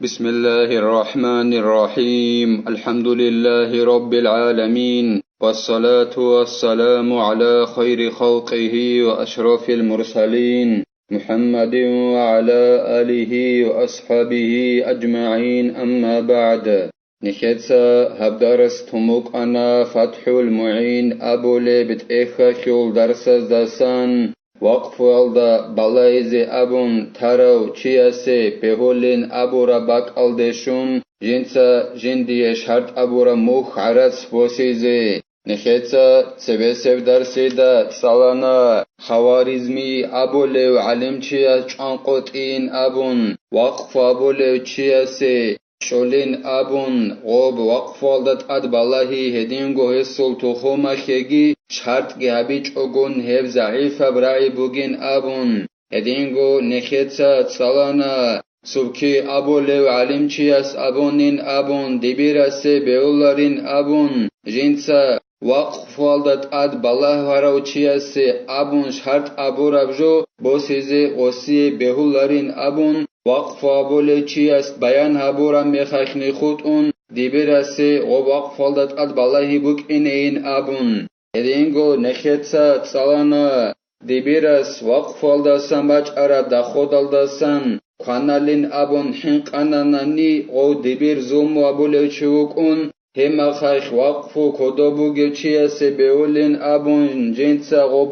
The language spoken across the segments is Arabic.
بسم الله الرحمن الرحيم الحمد لله رب العالمين والصلاة والسلام على خير خلقه وأشرف المرسلين محمد وعلى آله وأصحابه أجمعين أما بعد نخيتسا هبدرس تموك أنا فتح المعين أبو لبت إخا خيول درس دسان وقف الدا بلايزي أبون تارو چياسي بهولين أبورا باك الدشون جنسا جندي شرط أبورا موخ عرس بوسيزي نخيتسا سبسف درسي دا سالانا خوارزمي أبو ليو علم چياس چانقوتين أبون وقف أبو ليو چياسي شولين أبون غوب وقف الدت أد بالله هدينغو هسول تخوما خيگي شرط گابيچ اوگون هب ضعيف براي بوگين أبون هدينغو نخيتسا سالانا سبكي أبو ليو علم چياس أبونين أبون دبيراسي بيولارين أبون جنسا وقف والدت أد بالله هراو چياسي أبون شرط أبو ربجو بوسيزي غسي بيولارين أبون وقف أبو ليو چياس بيان هبورا مخخني خطون دبيراسي وقف والدت أد بالله بوك إنين أبون هدينغو نخيتسا تسالانا دبيراس وقف والدسان باج أرا دخود الدسان قانالين أبون حنق أناناني غو دبير زوم وابو ليو چوكون هما خيخ وقفو كدوبو گوچياسي بيولين أبون جنسا غو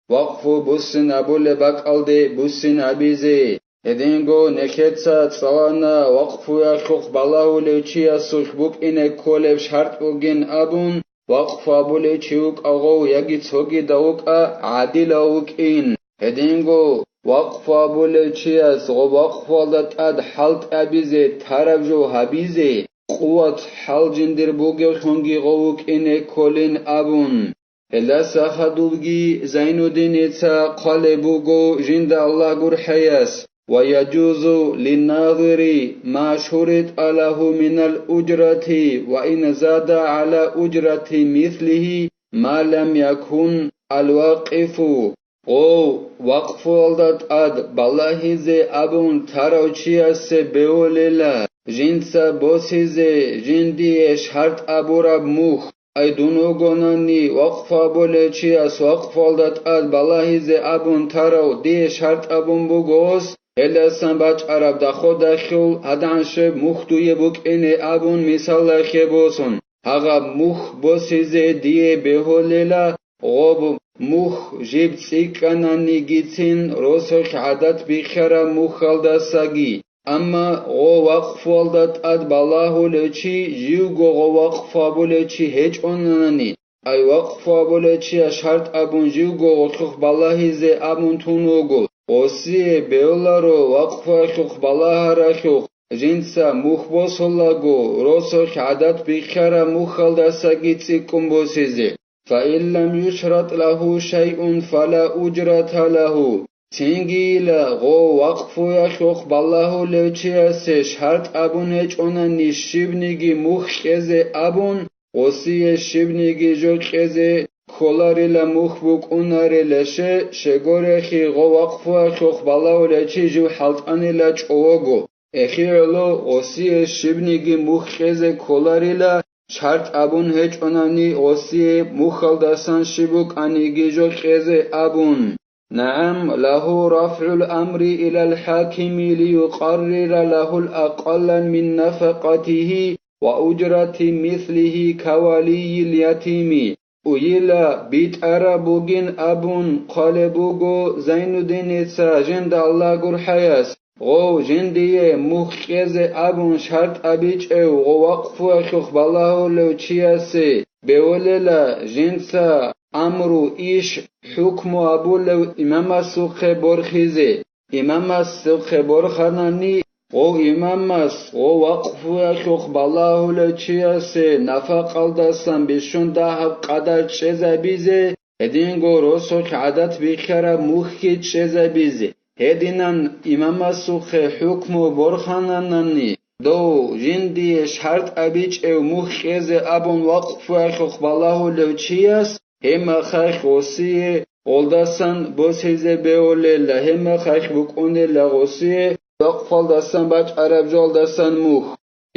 وقفو بوسن أبو لباك ألدي بوسن أبيزي هدينغو نخيتسا تسالانا وقفو يخوخ بالاو ليو چياسو خبوك إنه كولب شرط وگين أبون وقف أبو ليو چيوك أغو يگي تسوگي داوك عادل أوك إن هدينغو وقف أبو ليو چياس غو وقف والدت أد حلت أبيزي تارب جو هبيزي قوات حل جندر بوگي خونگي غوك إنه كولين أبون هلا ساخدولگي زين الدين إتسا قالبوغو جند الله gur حياس ويجوز للناظر ما شرط له من الأجرة وإن زاد على أجرة مثله ما لم يكن الواقف وقف والدت أد بالله زي أبون تاروچياس بيوليلا جنسا بوسيزي جندي شرط أبو رب موخ أي دونوغوناني وقف أبو ليچياس وقف والدت أد بالله زي أبون تارو دي شرط أبون بوغوس هلسان باج عرب دخود دخول هدانشب مختوی بوک اینه ابون مثال خبوسون هغا مخ بوسیزه دیه بهولیلا غوب مخ جیب سیکنانی گیتین روسخ عدد بیخرا مخالدساگی اما غو وقف والدت اد بالله لچی جیوگو غو وقف بولچی هیچ اوننانی ای وقف بولچی شرط ابون جیوگو غخ بالله زی ابون تونوگو اوسي بيولارو وقفا خخ بالله رخخ جنسا مخبوس هلاغو روسخ عدد بخرا مخالدساگي تسيكم بوسيزي فإن لم يشرط له شيء فلا أجرة له تنگيلا غو وقفو يخخ بالله لوچياس شرط ابون هج اوناني شبنيگي مخخزي ابون اوسي شبنيگي جوخزي خولاريلا مخبوك اوناريلشه شگورخي غو وقفو اخوخ بالاو لچي جو حلطانيلا چووگو اخيرلو اوسي شبنيگي مخخزي خولاريلا شرط ابون هج اوناني اوسي مخالدسان شبوك انيگي جو خزي ابون نعم له رفع الأمر إلى الحاكم ليقرر له الأقل من نفقته وأجرة مثله كولي اليتيم ويلا بيت أرابوغين أبون قالبوغو زين الدين إتسا جند الله gur حياس غو جندية مخيز أبون شرط أبيج أو غو وقفو أخوخ بالله لو چياسي بوللا جنسا أمرو إيش حكم أبو لو إمام السوخ برخيزي إمام السوخ برخاناني غو إمام غو وقفو أخوخ بالله لو چياسي نفق الدستان بشون دهب قدر چيزا بيزي هدينغو روسوخ عدد بخيرا مخي چيزا بيزي هدينان إمام السوخ حكم برخاناني دو جندي شرط أبيج أو مخيز أبون وقفو أخوخ بالله لو چياس هما خيخ وصيه Oldasan boshize beolela hema khaykhbuk onela gosiye وقفال دستان باج عرب جال دستان موخ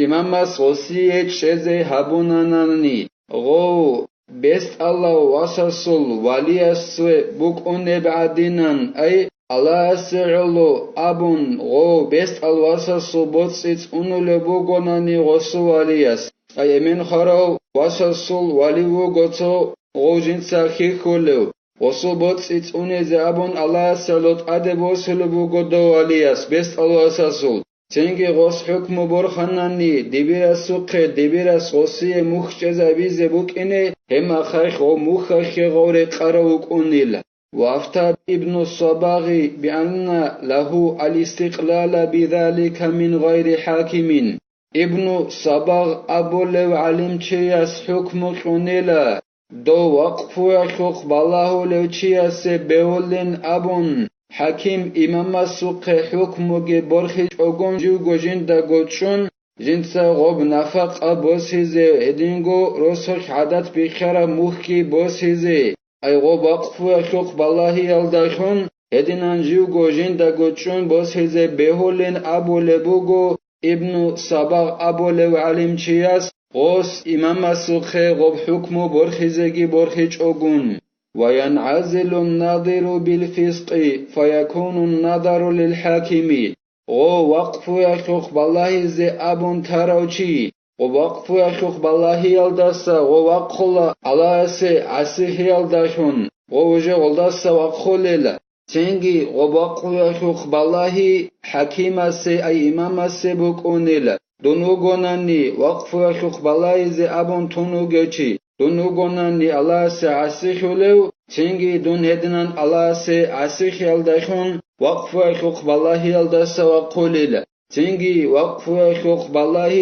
إمام مسوسية شزي هبوناناني غو بست الله واسسل ولي السوء بوك بعدينان أي الله سعلو أبون غو بست الواسسل بوتسيت لبوغوناني غسو وليس أي من خرو واسسل ولي وغوتو غو جنسا خيخولو غسو بوتسيت زابون الله سعلوت أدبوس لبوغودو وليس بست الواسسل تنگي غوس حكم برخناني دبيرا سوقه دبيرا غوسي مخجزا بيزي بوكيني هما خيخ ومخخ غوري قروك أنيل وافتى ابن الصباغي بأن له الاستقلال بذلك من غير حاكم ابن صباغ أبو لو علم تشياس حكم قنيلا دو وقفو يخوخ بالله لو تشياس بيولين أبون حكيم إمام السوق حكمه برخي أقوم جو جين دا قوتشون جنسا غوب نفق بوسيزي هدينغو رسوخ عدد بخير مخي بوسيزي أي غوب أقفو يخوخ بالله يلدخون هدينان جو جين دا قوتشون بوسيزي بهولين أبو لبوغو ابن صباغ أبو لو علم چياس غوس إمام السوق غوب حكمه برخيزي برخي أقوم وينعزل الناظر بالفسق فيكون النظر للحاكم غو وقف يخوخ بالله زي أبون تاروشي غو وقف يخوخ بالله يلدسا غو وقل على سي عسيه يلدشون غو وجه غلدسا وقل تنگي غو وقف يخوخ بالله حكيم سي أي إمام سي بكونيل دونو غناني وقف يخوخ بالله زي أبون تونو گچي دونو گوناني الله سي عسيه ولو تنگي دون هدنان الله سي عسيه يلدشون وقف يخوخ بالله يلدسا وقوليل تنگي وقف يخوخ بالله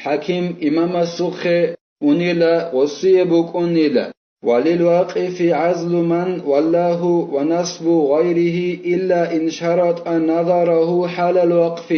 حكيم إمام السوخ أنيلا وصي بك أنيلا وللواقف عزل من والله ونصب غيره إلا إن شرط أن نظره حال الوقف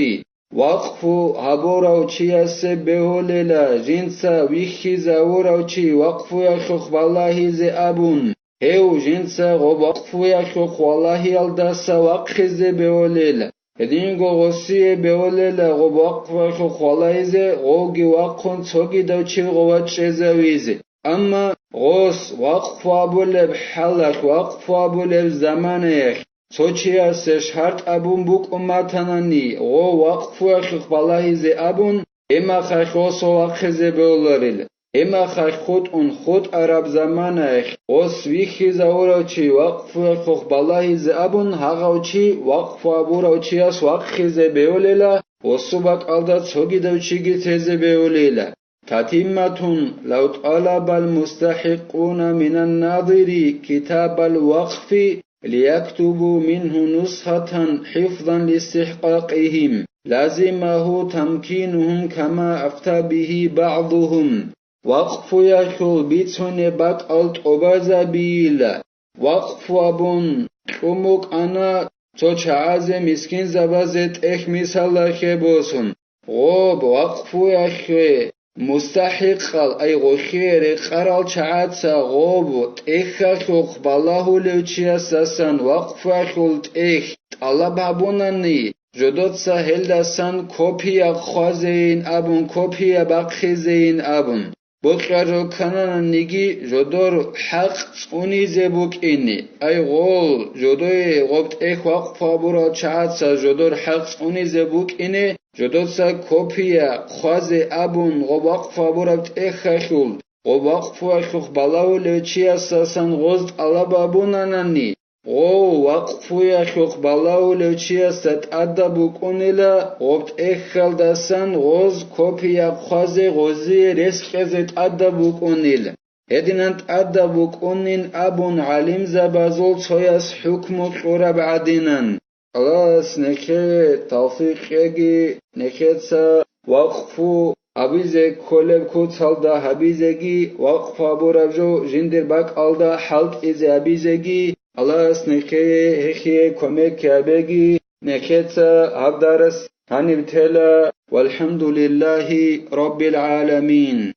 وقف هبوراو چياس بهوليلا جنسا ويخي زاوراو چي وقف يخوخ بالله زي أبون هيو جنسا وقف يخوخ والله يلدسا وقف زي بهوليلا هدينغو غسي بهوليلا وقف يخوخ والله زي غوغي وقفون توغي دوچي غوات شزاويزي أما غوس وقف أبولب حلق وقف أبولب زمانيخ سوچياس شرط أبون بوك أمتاناني غو وقف يخوخ بالله زي أبون إما خيخوس وقف زي بهوليلا إما خود خود عرب زمانه غوس ويخي زاوراوچي وقف يخوخ بالله زي أبون هاغاوچي وقف أبوراوچي اس وقف زي بهوليلا وصبك ألدا توغي دوچي تزي بهوليلا تتمة لو طلب المستحقون من الناظر كتاب الوقف ليكتبوا منه نسخة حفظا لاستحقاقهم لازمه تمكينهم كما أفتى به بعضهم وقف يخل بيتون بات ألت أبازابيلا وقف أبون قموك أنا توچعاز مسكين زبازت إخ مثال خبوسون غوب وقف يخل مستحق أي غخير قرال چعاتسا غوب إخا خوخ بالله لوچيا ساسان وقف خلت إخ طلب أبوناني جدود سهل دسان كوبيا خوازين أبون كوبيا بقخزين أبون بوكارو كانان نيجي جدور حق اوني زبوك إني أي غول جدوي غبت إخ وقف أبورا چعاتسا جدور حق اوني زبوك إني جدود سا كوبيا خوازي أبون غوقف أبورا إخ خول غوقف أخوخ بلاو لوچيا ساسان غزد ألاب أبوناناني غو وقف يخوخ بلاو لوچيا ست أدبوك أونيلا غبت إخ خلدسان غز كوبيا خوازي غزي رسق زت أدبوك أونيلا هدينانت أدبوك أونين أبون علم زبازول توياس حكم قرب عدينان خلاص نكه توفيق يجي نكهتسا وقفو أبيزي كولب كوتسالدا هبيزيجي وقف أبورابجو جندر باك ألدا حلق إزي أبيزيجي خلاص نكه هخيه كوميك يابيجي نكهتسا هبدارس هنبتلا والحمد لله رب العالمين.